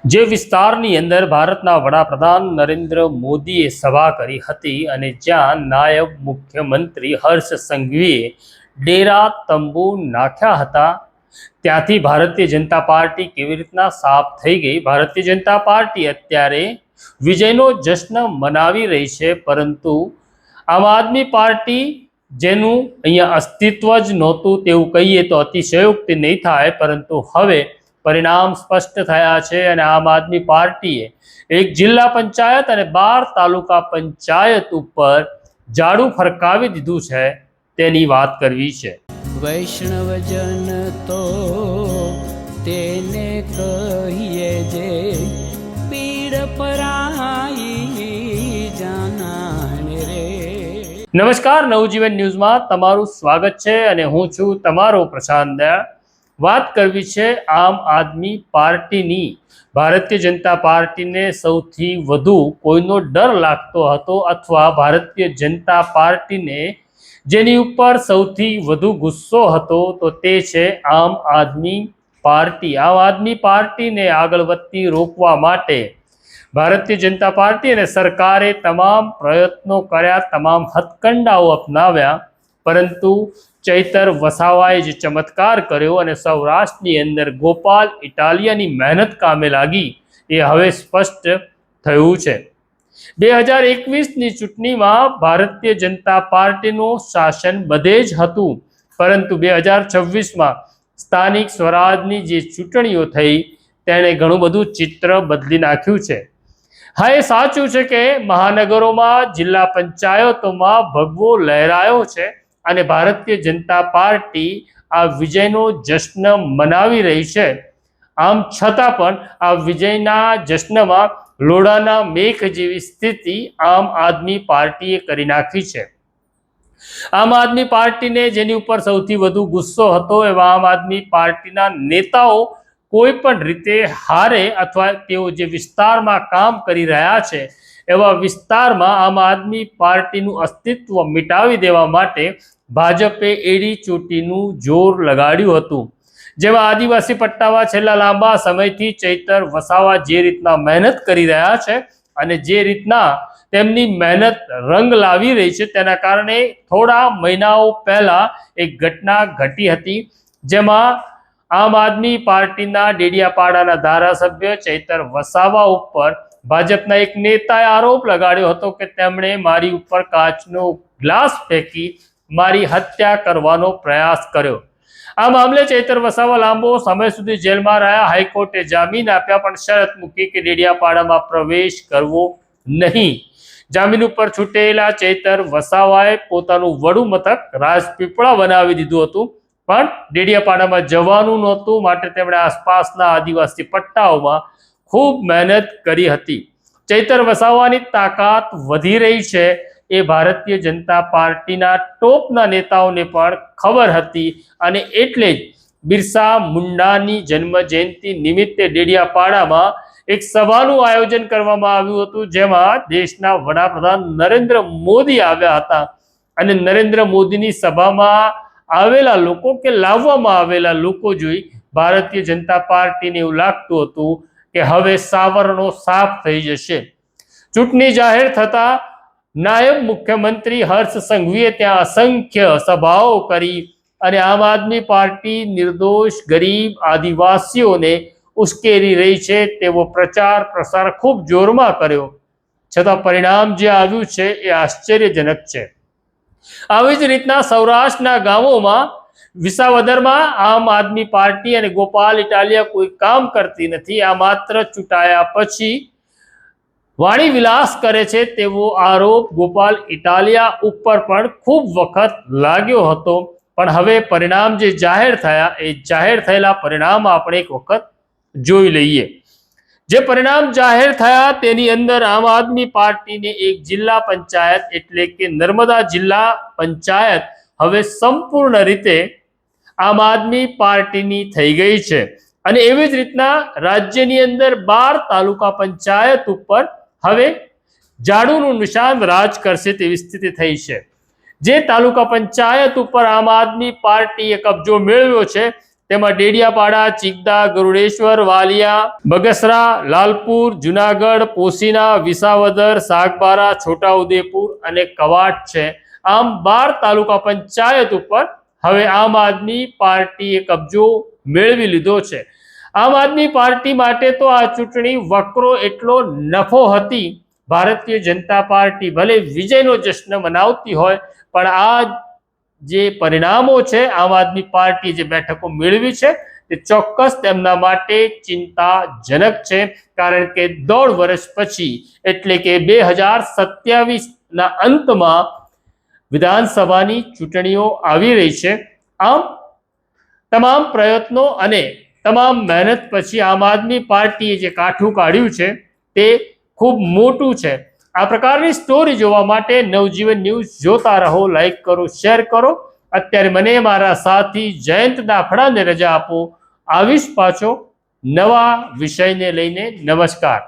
જે વિસ્તારની અંદર ભારતના વડાપ્રધાન નરેન્દ્ર મોદીએ સભા કરી હતી અને જ્યાં નાયબ મુખ્યમંત્રી હર્ષ સંઘવીએ ડેરા તંબુ નાખ્યા હતા, ત્યાંથી ભારતીય જનતા પાર્ટી કેવી રીતના સાફ થઈ ગઈ. ભારતીય જનતા પાર્ટી અત્યારે વિજયનો જશ્ન મનાવી રહી છે, પરંતુ આમ આદમી પાર્ટી જેનું અહીંયા અસ્તિત્વ જ નહોતું તેવું કહીએ તો અતિશયોક્તિ નહીં થાય, પરંતુ હવે પરિણામ સ્પષ્ટ થયા છે અને આમ આદમી પાર્ટીએ એક જિલ્લા પંચાયત અને 12 તાલુકા પંચાયત ઉપર જાડું ફરકાવી દીધું છે, તેની વાત કરવી છે. વૈષ્ણવજન તો તેને કહીએ જે પીડ પરાઈ જાનાને રે. નમસ્કાર, નવજીવન ન્યૂઝમાં તમારું સ્વાગત છે અને હું છું તમારો પ્રશાંત દયાળ. વાત કરવી છે આમ આદમી પાર્ટીની. ભારતીય જનતા પાર્ટીને સૌથી વધુ કોઈનો ડર લાગતો હતો અથવા ભારતીય જનતા પાર્ટીને જેની ઉપર સૌથી વધુ ગુસ્સો હતો તો તે છે આમ આદમી પાર્ટી. આમ આદમી પાર્ટીને આગળ વધતી રોકવા માટે ભારતીય જનતા પાર્ટી અને સરકારે તમામ પ્રયત્નો કર્યા, તમામ હથકંડાઓ અપનાવ્યા, પરંતુ ચૈતર વસાવાએ જે ચમત્કાર કર્યો અને સૌરાષ્ટ્રની અંદર ગોપાલ ઇટાલિયાની મહેનત કામે લાગી એ હવે સ્પષ્ટ થયું છે. 2021ની ચૂંટણીમાં ભારતીય જનતા પાર્ટીનું શાસન બધે જ હતું, પરંતુ 2026માં સ્થાનિક સ્વરાજની જે ચૂંટણીઓ થઈ તેણે ઘણું બધું ચિત્ર બદલી નાખ્યું છે. હા, એ સાચું છે કે મહાનગરોમાં, જિલ્લા પંચાયતોમાં ભગવો લહેરાયો છે અને ભારતીય જનતા પાર્ટી આ વિજયનો જશ્ન મનાવી રહી છે. આમ છતાં પણ આ વિજયના જશ્નમાં લોઢાના મેઘ જેવી સ્થિતિ આમ આદમી પાર્ટીએ કરી નાખી છે. આમ આદમી પાર્ટીને જેની ઉપર સૌથી વધુ ગુસ્સો હતો એવા આમ આદમી પાર્ટીના નેતાઓ કોઈ પણ રીતે હારે અથવા તેઓ જે વિસ્તારમાં કામ કરી રહ્યા છે એવા વિસ્તારમાં આમ આદમી પાર્ટીનું અસ્તિત્વ મિટાવી દેવા માટે ભાજપે એડી ચોટીનું જોર લગાડ્યું હતું. જેમાં આદિવાસી પટ્ટામાં છેલ્લા લાંબા સમયથી ચૈતર વસાવા જે રીતના મહેનત કરી રહ્યા છે અને જે રીતના તેમની મહેનત રંગ લાવી રહી છે, તેના કારણે થોડા મહિનાઓ પહેલા એક ઘટના ઘટી હતી, જેમાં આમ આદમી પાર્ટીના ડેડિયાપાડાના ધારાસભ્ય ચૈતર વસાવા ઉપર ભાજપના એક નેતાએ આરોપ લગાડ્યો હતો કે તેમણે મારી ઉપર કાચનો ગ્લાસ ફેંકી મારી હત્યા કરવાનો પ્રયાસ કર્યો. આ મામલે ચૈતર વસાવા લાંબો સમય સુધી જેલમાં રહ્યા. હાઈકોર્ટે જામીન આપ્યા, પણ શરત મૂકી કે ડેડિયાપાડામાં પ્રવેશ કરવો નહીં. જામીન ઉપર છૂટેલા ચૈતર વસાવાએ પોતાનું વડું મથક રાજપીપળા બનાવી દીધું હતું, પણ ડેડિયાપાડામાં જવાનું નહોતું, માટે તેમણે આસપાસના આદિવાસી પટ્ટાઓમાં ખૂબ મહેનત કરી હતી. ચૈતર વસાવાની તાકાત વધી રહી છે એ ભારતીય જનતા પાર્ટીના ટોપના નેતાઓને પણ ખબર હતી અને એટલે જ બિરસા મુંડાની જન્મ જયંતિ નિમિત્તે ડેડિયાપાડામાં એક સભાનું આયોજન કરવામાં આવ્યું હતું, જેમાં દેશના વડાપ્રધાન નરેન્દ્ર મોદી આવ્યા હતા અને નરેન્દ્ર મોદીની સભામાં આવેલા લોકો કે લાવવામાં આવેલા લોકો જોઈ ભારતીય જનતા પાર્ટીને એવું લાગતું હતું કે હવે સાવરણો સાફ થઈ જશે. ચૂંટણી જાહેર થતા નાયબ મુખ્યમંત્રી હર્ષ સંઘવીએ ત્યાં અસંખ્ય સભાઓ કરી અને આમ આદમી પાર્ટી નિર્દોષ ગરીબ આદિવાસીઓને ઉશ્કેરી રહી છે તેવો પ્રચાર પ્રસાર ખૂબ જોરમાં કર્યો, છતાં પરિણામ જે આવ્યું છે એ આશ્ચર્યજનક છે. આવી જ રીતના સૌરાષ્ટ્રના ગામોમાં, વિસાવદરમાં આમ આદમી પાર્ટી અને ગોપાલ ઇટાલિયા કોઈ કામ કરતી નથી. આ માત્ર ચૂંટાયા પછી વાણી વિલાસ કરે છે તેવો આરોપ ગોપાલ ઇટાલિયા ઉપર પણ ખૂબ વખત લાગ્યો હતો, પણ હવે પરિણામ જે જાહેર થયા એ જાહેર થયેલા પરિણામ આપણે એક વખત જોઈ લઈએ. જે પરિણામ જાહેર થયા તેની અંદર આમ આદમી પાર્ટીને એક જિલ્લા પંચાયત એટલે કે નર્મદા જિલ્લા પંચાયત હવે સંપૂર્ણ રીતે આમ આદમી પાર્ટીની થઈ ગઈ છે અને એવી જ રીતના રાજ્યની અંદર 12 તાલુકા પંચાયત ઉપર હવે જાડુનું નિશાન રાજ કરશે તેવી સ્થિતિ થઈ છે. જે તાલુકા પંચાયત ઉપર આમ આદમી પાર્ટીએ કબજો મેળવ્યો છે તેમાં ડેડિયાપાડા, ચિકદા, ગરુડેશ્વર, વાલિયા, બગસરા, લાલપુર, જુનાગઢ, પોશીના, વિસાવદર, સાગબારા, છોટાઉદેપુર અને કવાંટ છે. આમ 12 તાલુકા પંચાયત ઉપર હવે આમ આદમી પાર્ટીએ કબજો મેળવી લીધો છે. આમ આદમી પાર્ટી માટે તો આ ચૂંટણી વકરો એટલો નફો હતી. ભારતીય જનતા પાર્ટી ભલે વિજયનો જશ્ન મનાવતી હોય, પણ આ જે પરિણામો છે, આમ આદમી પાર્ટી જે બેઠકો મેળવી છે, તે ચોક્કસ તેમના માટે ચિંતાજનક છે. કારણ કે 1.5 વર્ષ પછી એટલે કે 2027ના અંતમાં વિધાનસભાની ચૂંટણીઓ આવી રહી છે. આમ તમામ પ્રયત્નો અને તમામ મહેનત પછી આમ આદમી પાર્ટીએ જે કાઠું કાઢ્યું છે તે ખૂબ મોટું છે. આ પ્રકારની સ્ટોરી જોવા માટે નવજીવન ન્યૂઝ જોતા રહો. લાઈક કરો, શેર કરો. અત્યારે મને મારા સાથી જયંત દાફડાને રજા આપો. આવીશ પાછો નવા વિષયને લઈને. નમસ્કાર.